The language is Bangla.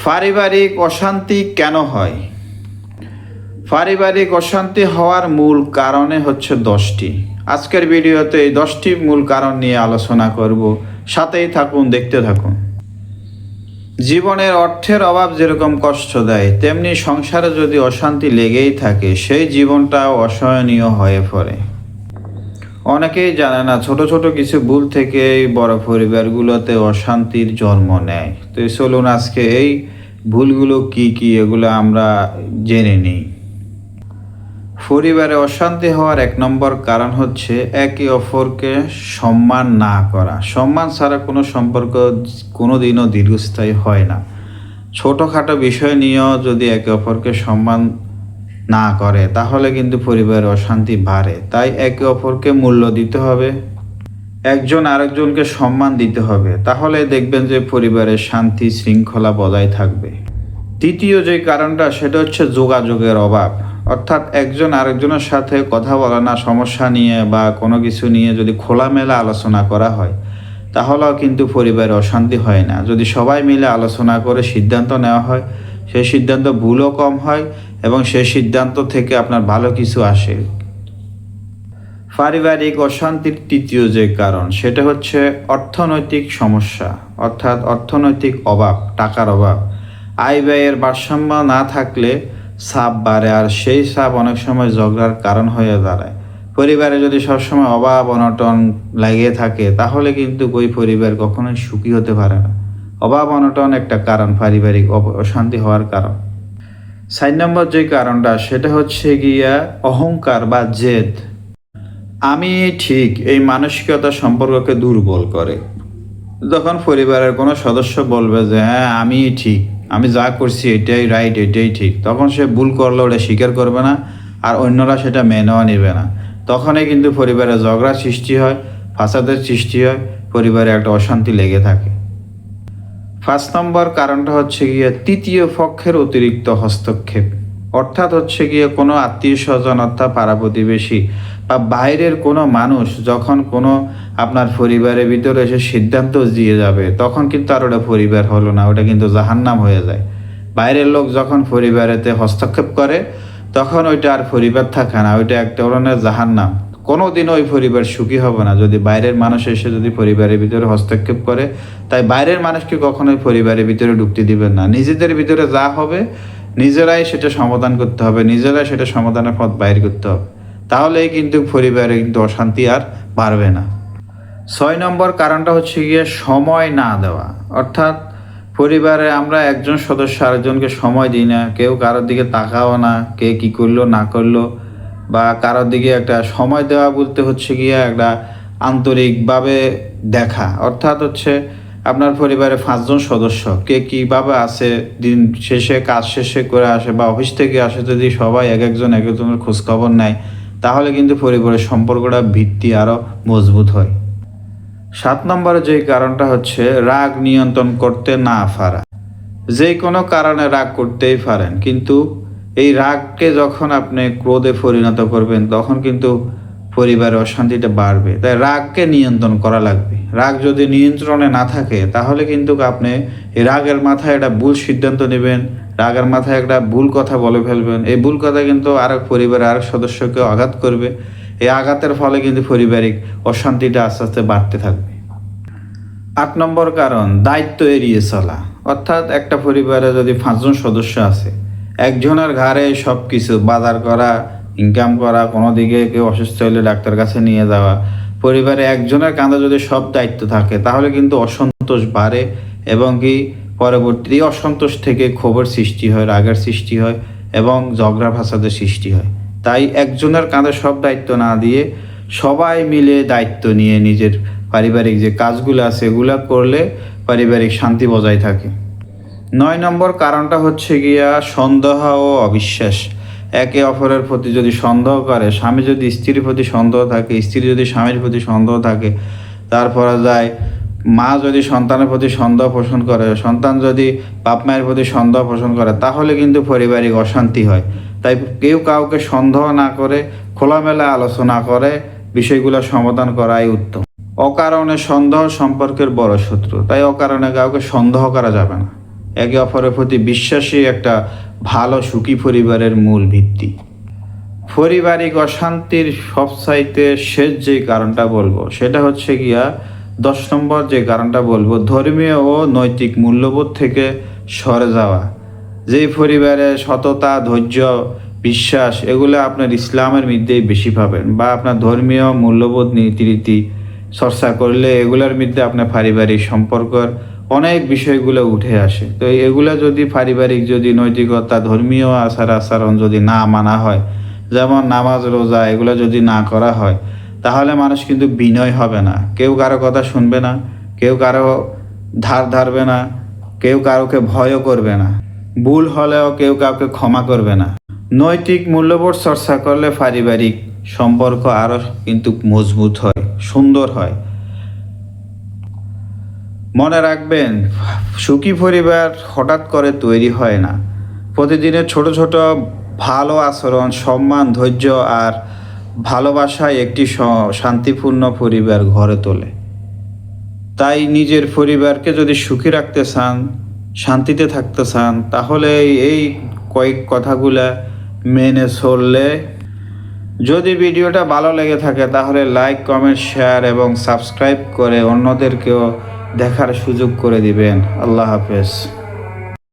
পারিবারিক অশান্তি কেন হয়? পারিবারিক অশান্তি হওয়ার মূল কারণে হচ্ছে 10টি। আজকের ভিডিওতে এই 10টি মূল কারণ নিয়ে আলোচনা করব। সাথেই থাকুন, দেখতে থাকুন। জীবনের অর্থের অভাব যেরকম কষ্ট দেয়, তেমনি সংসারে যদি অশান্তি লেগেই থাকে, সেই জীবনটাও অসহনীয় হয়ে পড়ে। অনেকেই জানে না, ছোট ছোট কিছু ভুল থেকেই বড় পরিবারগুলোতে অশান্তির জন্ম নেয়। তো চলুন আজকে এই ভুলগুলো কি কি এগুলো আমরা জেনে নিই। পরিবারে অশান্তি হওয়ার 1 নম্বর কারণ হচ্ছে একে অপরকে সম্মান না করা। সম্মান ছাড়া কোনো সম্পর্ক কোনোদিনও দীর্ঘস্থায়ী হয় না। ছোটোখাটো বিষয় নিয়েও যদি একে অপরকে সম্মান না করে, তাহলে কিন্তু পরিবারে অশান্তি বাড়ে। তাই একে অপরকে মূল্য দিতে হবে, একজন আরেকজনকে সম্মান দিতে হবে। তাহলে দেখবেন যে পরিবারের শান্তি শৃঙ্খলা বজায় থাকবে। দ্বিতীয় যে কারণটা, সেটা হচ্ছে যোগাযোগের অভাব। অর্থাৎ একজন আরেকজনের সাথে কথা বলা না, সমস্যা নিয়ে বা কোনো কিছু নিয়ে যদি খোলামেলা আলোচনা করা হয়, তাহলেও কিন্তু পরিবারে অশান্তি হয় না। যদি সবাই মিলে আলোচনা করে সিদ্ধান্ত নেওয়া হয়, সেই সিদ্ধান্ত ভুলও কম হয় এবং সেই সিদ্ধান্ত থেকে আপনার ভালো কিছু আসে। পারিবারিক অশান্তির তৃতীয় যে কারণ, সেটা হচ্ছে অর্থনৈতিক সমস্যা। অর্থাৎ অর্থনৈতিক অভাব, টাকার অভাব। আয় ব্যয়ের ভারসাম্য না থাকলে চাপ বাড়ে, আর সেই চাপ অনেক সময় ঝগড়ার কারণ হয়ে দাঁড়ায়। পরিবারে যদি সবসময় অভাব অনটন লাগিয়ে থাকে, তাহলে কিন্তু ওই পরিবার কখনোই সুখী হতে পারে না। অভাব অনটন একটা কারণ পারিবারিক অশান্তি হওয়ার কারণ। 4 নম্বর যে কারণটা, সেটা হচ্ছে গিয়া অহংকার বা জেদ। আমি ঠিক, এই মানসিকতা সম্পর্ককে দুর্বল করে। যখন পরিবারের কোনো সদস্য বলবে যে হ্যাঁ আমি ঠিক, আমি যা করছি এটাই রাইট, এটাই ঠিক, তখন সে ভুল করলে ওটা স্বীকার করবে না, আর অন্যরা সেটা মেনেও নেবে না। তখনই কিন্তু পরিবারে ঝগড়া সৃষ্টি হয়, ফাসাদের সৃষ্টি হয়, পরিবারে একটা অশান্তি লেগে থাকে। 5 নম্বর কারণটা হচ্ছে গিয়ে তৃতীয় পক্ষের অতিরিক্ত হস্তক্ষেপ। অর্থাৎ হচ্ছে গিয়ে কোনো আত্মীয় স্বজন অর্থাৎ পাড়া প্রতিবেশী বা বাইরের কোনো মানুষ যখন কোনো আপনার পরিবারের ভিতরে এসে সিদ্ধান্ত দিয়ে যাবে, তখন কিন্তু আর ওটা পরিবার হলো না, ওটা কিন্তু জাহান্নাম হয়ে যায়। বাইরের লোক যখন পরিবারেতে হস্তক্ষেপ করে, তখন ওইটা আর পরিবার থাকে না, ওইটা এক ধরনের জাহান্নাম। কোনোদিন ওই পরিবার সুখী হবে না যদি বাইরের মানুষ এসে যদি পরিবারের ভিতরে হস্তক্ষেপ করে। তাই বাইরের মানুষকে কখনোই পরিবারের ভিতরে ঢুকতে দিবেন না। নিজেদের ভিতরে যা হবে নিজেরাই সেটা সমাধান করতে হবে, নিজেরাই সেটা সমাধানের পথ বাইর করতে হবে। তাহলেই কিন্তু পরিবারে কিন্তু অশান্তি আর বাড়বে না। 6 নম্বর কারণটা হচ্ছে গিয়ে সময় না দেওয়া। অর্থাৎ পরিবারে আমরা একজন সদস্য আরেকজনকে সময় দিই না, কেউ কারোর দিকে তাকাও না, কে কী করলো না করলো, বা কারোর দিকে একটা সময় দেওয়া বলতে হচ্ছে গিয়ে একটা আন্তরিকভাবে দেখা। অর্থাৎ হচ্ছে আপনার পরিবারে 5 জন সদস্য, কে কীভাবে আছে, দিন শেষে কাজ শেষে করে আসে বা অফিস থেকে আসে, যদি সবাই এক একজনের খোঁজখবর নেয়, তাহলে কিন্তু পরিবারের সম্পর্কটা ভিত্তি আরও মজবুত হয়। 7 নম্বরে যে কারণটা হচ্ছে রাগ নিয়ন্ত্রণ করতে না পারা। যে কোনো কারণে রাগ করতেই পারেন, কিন্তু এই রাগকে যখন আপনি ক্রোধে পরিণত করবেন, তখন কিন্তু পরিবারের অশান্তিটা বাড়বে। তাই রাগকে নিয়ন্ত্রণ করা লাগবে। রাগ যদি নিয়ন্ত্রণে না থাকে, তাহলে কিন্তু আপনি এই রাগের মাথায় একটা ভুল সিদ্ধান্ত নেবেন, রাগের মাথায় একটা ভুল কথা বলে ফেলবেন। এই ভুল কথা কিন্তু আরেক পরিবারের আরেক সদস্যকে আঘাত করবে। এই আঘাতের ফলে কিন্তু পারিবারিক অশান্তিটা আস্তে আস্তে বাড়তে থাকবে। 8 নম্বর কারণ, দায়িত্ব এড়িয়ে চলা। অর্থাৎ একটা পরিবারে যদি 5 জন সদস্য আছে, একজনের ঘাড়ে সব কিছু, বাজার করা, ইনকাম করা, কোনো দিকে কেউ অসুস্থ হলে ডাক্তার কাছে নিয়ে যাওয়া, পরিবারে একজনের কাঁধে যদি সব দায়িত্ব থাকে, তাহলে কিন্তু অসন্তোষ বাড়ে এবং কি পরবর্তী অসন্তোষ থেকে ক্ষোভের সৃষ্টি হয়, রাগের সৃষ্টি হয় এবং ঝগড়া ফাসাদের সৃষ্টি হয়। তাই একজনের কাঁধে সব দায়িত্ব না দিয়ে সবাই মিলে দায়িত্ব নিয়ে নিজের পারিবারিক যে কাজগুলো আছে এগুলো করলে পারিবারিক শান্তি বজায় থাকে। 9 নম্বর কারণটা হচ্ছে গিয়া সন্দেহ ও অবিশ্বাস। একে অপরের প্রতি যদি সন্দেহ করে, স্বামী যদি স্ত্রীর প্রতি সন্দেহ থাকে, স্ত্রী যদি স্বামীর প্রতি সন্দেহ থাকে, তারপরে যায় মা যদি সন্তানের প্রতি সন্দেহ পোষণ করে, সন্তান যদি বাপ মায়ের প্রতি সন্দেহ পোষণ করে, তাহলে কিন্তু পারিবারিক অশান্তি হয়। তাই কেউ কাউকে সন্দেহ না করে খোলামেলা আলোচনা করে বিষয়গুলো সমাধান করাই উত্তম। অকারণে সন্দেহ সম্পর্কের বড় শত্রু। তাই অকারণে কাউকে সন্দেহ করা যাবে না। একে অপরের প্রতি বিশ্বাসী একটা ভালো সুখী পরিবারের মূল ভিত্তি। পারিবারিক অশান্তির সবচাইতে শেষ যে কারণটা বলবো সেটা হচ্ছে গিয়া 10 নম্বর যে কারণটা বলবো, ধর্মীয় ও নৈতিক মূল্যবোধ থেকে সরে যাওয়া। যেই পরিবারে সততা, ধৈর্য, বিশ্বাস এগুলো আপনার ইসলামের মধ্যেই বেশি পাবেন, বা আপনার ধর্মীয় মূল্যবোধ নীতিরীতি চর্চা করলে এগুলোর মধ্যে আপনার পারিবারিক সম্পর্কের অনেক বিষয়গুলো উঠে আসে। তো এগুলো যদি পারিবারিক যদি নৈতিকতা, ধর্মীয় আচার আচরণ যদি না মানা হয়, যেমন নামাজ রোজা এগুলো যদি না করা হয়, তাহলে মানুষ কিন্তু বিনয় হবে না, কেউ কারো কথা শুনবে না, কেউ কারো ধার ধারবে না, কেউ কারোকে ভয়ও করবে না, ভুল হলেও কেউ কাউকে ক্ষমা করবে না। নৈতিক মূল্যবোধ চর্চা করলে পারিবারিক সম্পর্ক আরও কিন্তু মজবুত হয়, সুন্দর হয়। মনে রাখবেন, সুখী পরিবার হঠাৎ করে তৈরি হয় না। প্রতিদিনের ছোট ছোট ভালো আচরণ, সম্মান, ধৈর্য আর ভালোবাসায় একটি শান্তিপূর্ণ পরিবার গড়ে তোলে। তাই নিজের পরিবারকে যদি সুখী রাখতে চান, শান্তিতে থাকতে চান, তাহলে এই কয়েক কথাগুলা মেনে চললে। যদি ভিডিওটা ভালো লেগে থাকে তাহলে লাইক, কমেন্ট, শেয়ার এবং সাবস্ক্রাইব করে অন্যদেরকেও দেখার সুযোগ করে দিবেন। আল্লাহ হাফেজ।